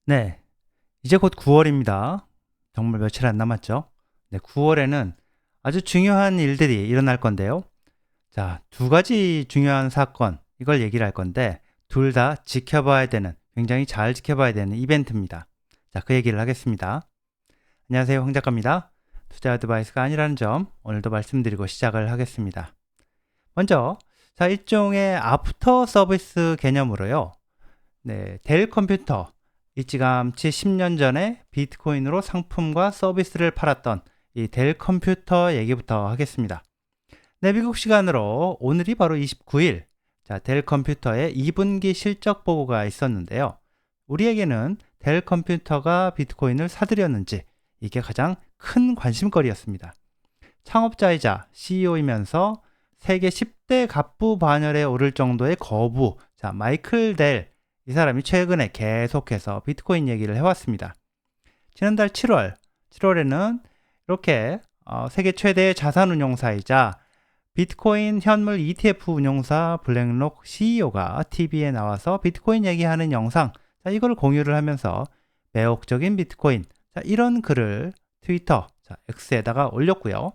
네, 이제 곧 9월입니다. 정말 며칠 안 남았죠? 네, 9월에는 아주 중요한 일들이 일어날 건데요. 자, 두 가지 중요한 사건, 이걸 얘기를 할 건데, 둘 다 지켜봐야 되는, 굉장히 잘 지켜봐야 되는 이벤트입니다. 자, 그 얘기를 하겠습니다. 안녕하세요, 황 작가입니다. 투자 어드바이스가 아니라는 점, 오늘도 말씀드리고 시작을 하겠습니다. 먼저, 자, 일종의 애프터 서비스 개념으로요. 네, 델 컴퓨터, 일찌감치 10년 전에 비트코인으로 상품과 서비스를 팔았던 이 델 컴퓨터 얘기부터 하겠습니다. 네, 미국 시간으로 오늘이 바로 29일, 자, 델 컴퓨터의 2분기 실적 보고가 있었는데요. 우리에게는 델 컴퓨터가 비트코인을 사들였는지 이게 가장 큰 관심거리였습니다. 창업자이자 CEO이면서 세계 10대 갑부 반열에 오를 정도의 거부, 자, 마이클 델, 이 사람이 최근에 계속해서 비트코인 얘기를 해왔습니다. 지난달 7월에는 이렇게 세계 최대의 자산운용사이자 비트코인 현물 ETF 운용사 블랙록 CEO가 TV에 나와서 비트코인 얘기하는 영상, 자, 이걸 공유를 하면서 매혹적인 비트코인, 자, 이런 글을 트위터, 자, X에다가 올렸고요.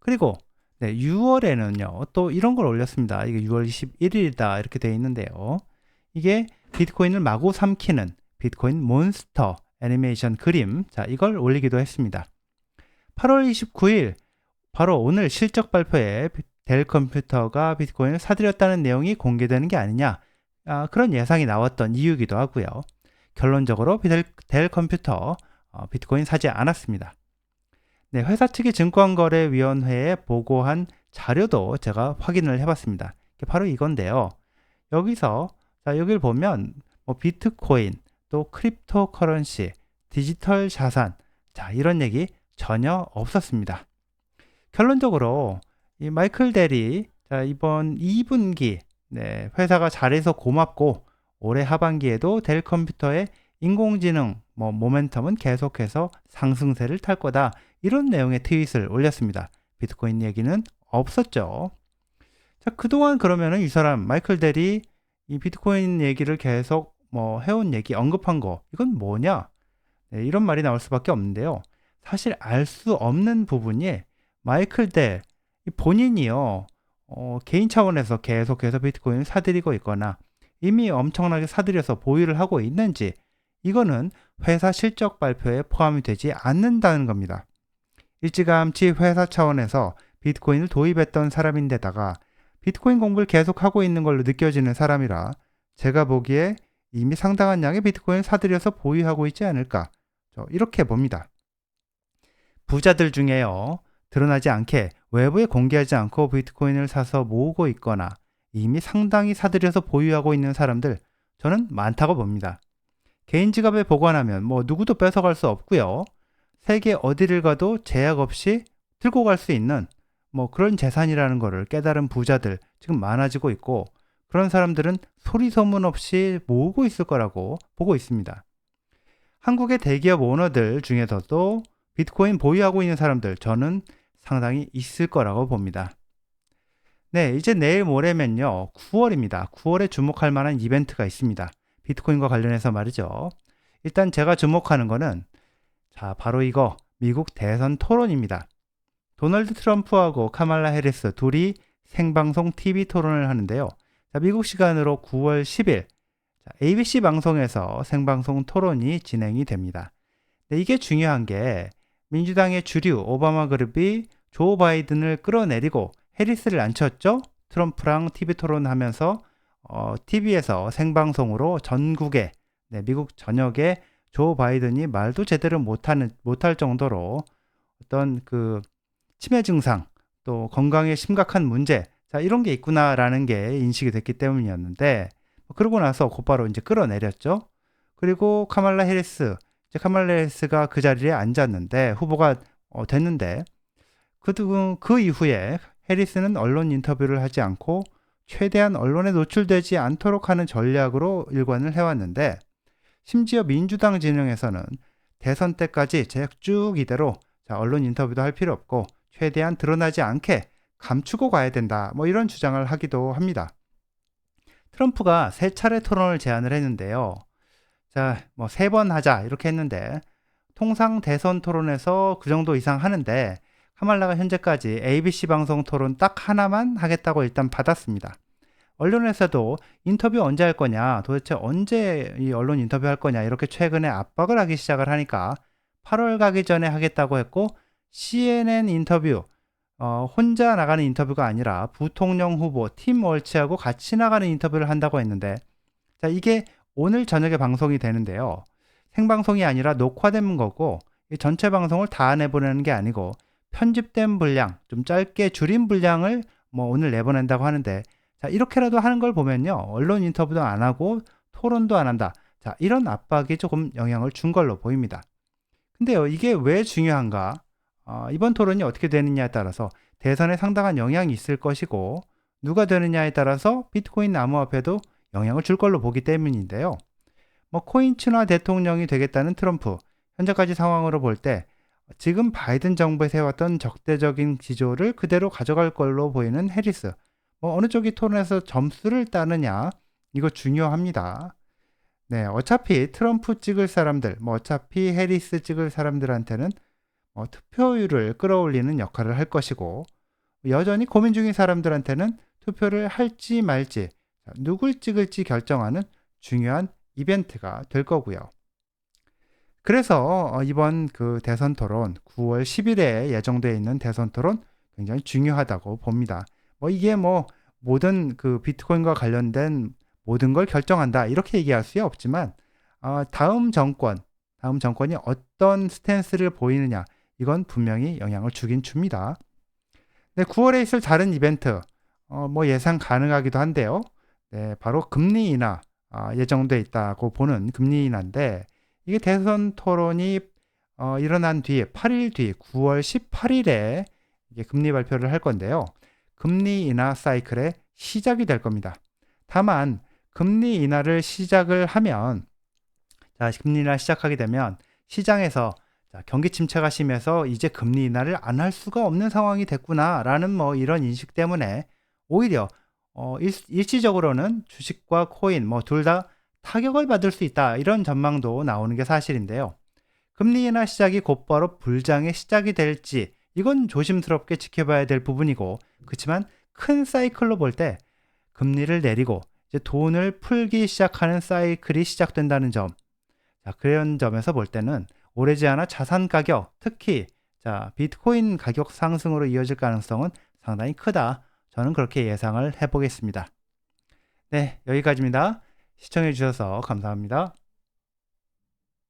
그리고 네, 6월에는요, 또 이런 걸 올렸습니다. 이게 6월 21일이다 이렇게 되어 있는데요. 이게 비트코인을 마구 삼키는 비트코인 몬스터 애니메이션 그림, 자, 이걸 올리기도 했습니다. 8월 29일, 바로 오늘 실적 발표에 델 컴퓨터가 비트코인을 사들였다는 내용이 공개되는 게 아니냐, 그런 예상이 나왔던 이유기도 하고요. 결론적으로 델 컴퓨터 비트코인 사지 않았습니다. 네, 회사 측이 증권거래위원회에 보고한 자료도 제가 확인을 해봤습니다. 바로 이건데요. 여기서 자, 여기를 보면 뭐 비트코인, 또 크립토 커런시, 디지털 자산, 자, 이런 얘기 전혀 없었습니다. 결론적으로 이 마이클 델이 자, 이번 2분기 네, 회사가 잘해서 고맙고 올해 하반기에도 델 컴퓨터의 인공지능 모멘텀은 계속해서 상승세를 탈 거다. 이런 내용의 트윗을 올렸습니다. 비트코인 얘기는 없었죠. 자, 그동안 그러면은 이 사람 마이클 델이 이 비트코인 얘기를 계속 해온 얘기 언급한 거 이건 뭐냐? 네, 이런 말이 나올 수밖에 없는데요. 사실 알 수 없는 부분이 마이클 델 본인이요 개인 차원에서 계속해서 비트코인을 사들이고 있거나 이미 엄청나게 사들여서 보유를 하고 있는지 이거는 회사 실적 발표에 포함이 되지 않는다는 겁니다. 일찌감치 회사 차원에서 비트코인을 도입했던 사람인데다가 비트코인 공부를 계속하고 있는 걸로 느껴지는 사람이라 제가 보기에 이미 상당한 양의 비트코인을 사들여서 보유하고 있지 않을까, 이렇게 봅니다. 부자들 중에요, 드러나지 않게 외부에 공개하지 않고 비트코인을 사서 모으고 있거나 이미 상당히 사들여서 보유하고 있는 사람들 저는 많다고 봅니다. 개인 지갑에 보관하면 누구도 뺏어갈 수 없고요. 세계 어디를 가도 제약 없이 들고 갈 수 있는 그런 재산이라는 것을 깨달은 부자들 지금 많아지고 있고 그런 사람들은 소리 소문 없이 모으고 있을 거라고 보고 있습니다. 한국의 대기업 오너들 중에서도 비트코인 보유하고 있는 사람들 저는 상당히 있을 거라고 봅니다. 네, 이제 내일 모레면요 9월입니다. 9월에 주목할 만한 이벤트가 있습니다. 비트코인과 관련해서 말이죠. 일단 제가 주목하는 거는 자, 바로 이거 미국 대선 토론입니다. 도널드 트럼프하고 카말라 해리스 둘이 생방송 TV 토론을 하는데요. 자, 미국 시간으로 9월 10일 ABC 방송에서 생방송 토론이 진행이 됩니다. 네, 이게 중요한 게 민주당의 주류 오바마 그룹이 조 바이든을 끌어내리고 해리스를 앉혔죠. 트럼프랑 TV 토론하면서 TV에서 생방송으로 전국에 미국 전역에 조 바이든이 말도 제대로 못할 정도로 어떤 그 치매 증상 또 건강에 심각한 문제 자 이런 게 있구나라는 게 인식이 됐기 때문이었는데 그러고 나서 곧바로 이제 끌어내렸죠. 그리고 카말라 해리스가 그 자리에 앉았는데 후보가 됐는데 그 이후에 해리스는 언론 인터뷰를 하지 않고 최대한 언론에 노출되지 않도록 하는 전략으로 일관을 해왔는데 심지어 민주당 진영에서는 대선 때까지 쭉 이대로 언론 인터뷰도 할 필요 없고 최대한 드러나지 않게 감추고 가야 된다 이런 주장을 하기도 합니다. 트럼프가 3차례 토론을 제안을 했는데요. 자, 뭐 3번 하자 이렇게 했는데 통상 대선 토론에서 그 정도 이상 하는데 카말라가 현재까지 ABC 방송 토론 딱 하나만 하겠다고 일단 받았습니다. 언론에서도 인터뷰 언제 할 거냐, 도대체 언제 이 언론 인터뷰 할 거냐 이렇게 최근에 압박을 하기 시작을 하니까 8월 가기 전에 하겠다고 했고 CNN 인터뷰 혼자 나가는 인터뷰가 아니라 부통령 후보 팀 월치하고 같이 나가는 인터뷰를 한다고 했는데 자, 이게 오늘 저녁에 방송이 되는데요. 생방송이 아니라 녹화된 거고 이 전체 방송을 다 내보내는 게 아니고 편집된 분량, 좀 짧게 줄인 분량을 뭐 오늘 내보낸다고 하는데 자, 이렇게라도 하는 걸 보면요. 언론 인터뷰도 안 하고 토론도 안 한다. 자, 이런 압박이 조금 영향을 준 걸로 보입니다. 근데요, 이게 왜 중요한가? 이번 토론이 어떻게 되느냐에 따라서 대선에 상당한 영향이 있을 것이고 누가 되느냐에 따라서 비트코인 암호화폐도 영향을 줄 걸로 보기 때문인데요. 뭐 코인 친화 대통령이 되겠다는 트럼프, 현재까지 상황으로 볼 때 지금 바이든 정부에서 해왔던 적대적인 기조를 그대로 가져갈 걸로 보이는 해리스, 뭐 어느 쪽이 토론에서 점수를 따느냐, 이거 중요합니다. 네, 어차피 트럼프 찍을 사람들, 뭐 어차피 해리스 찍을 사람들한테는 투표율을 끌어올리는 역할을 할 것이고 여전히 고민 중인 사람들한테는 투표를 할지 말지, 누굴 찍을지 결정하는 중요한 이벤트가 될 거고요. 그래서 이번 그 대선 토론 9월 10일에 예정되어 있는 대선 토론 굉장히 중요하다고 봅니다. 이게 뭐 모든 그 비트코인과 관련된 모든 걸 결정한다 이렇게 얘기할 수 없지만 다음 정권이 어떤 스탠스를 보이느냐 이건 분명히 영향을 주긴 줍니다. 네, 9월에 있을 다른 이벤트 뭐 예상 가능하기도 한데요. 네, 바로 금리 인하 예정돼 있다고 보는 금리 인하인데 이게 대선 토론이 일어난 뒤에 8일 뒤 9월 18일에 이게 금리 발표를 할 건데요. 금리 인하 사이클의 시작이 될 겁니다. 다만 금리 인하를 시작을 하면 자, 금리 인하 시작하게 되면 시장에서 자, 경기 침체가 심해서 이제 금리 인하를 안 할 수가 없는 상황이 됐구나라는 뭐 이런 인식 때문에 오히려 일시적으로는 주식과 코인 뭐 둘 다 타격을 받을 수 있다 이런 전망도 나오는 게 사실인데요. 금리 인하 시작이 곧바로 불장의 시작이 될지 이건 조심스럽게 지켜봐야 될 부분이고 그렇지만 큰 사이클로 볼 때 금리를 내리고 이제 돈을 풀기 시작하는 사이클이 시작된다는 점, 자, 그런 점에서 볼 때는 오래지 않아 자산 가격, 특히 자, 비트코인 가격 상승으로 이어질 가능성은 상당히 크다. 저는 그렇게 예상을 해보겠습니다. 네, 여기까지입니다. 시청해 주셔서 감사합니다.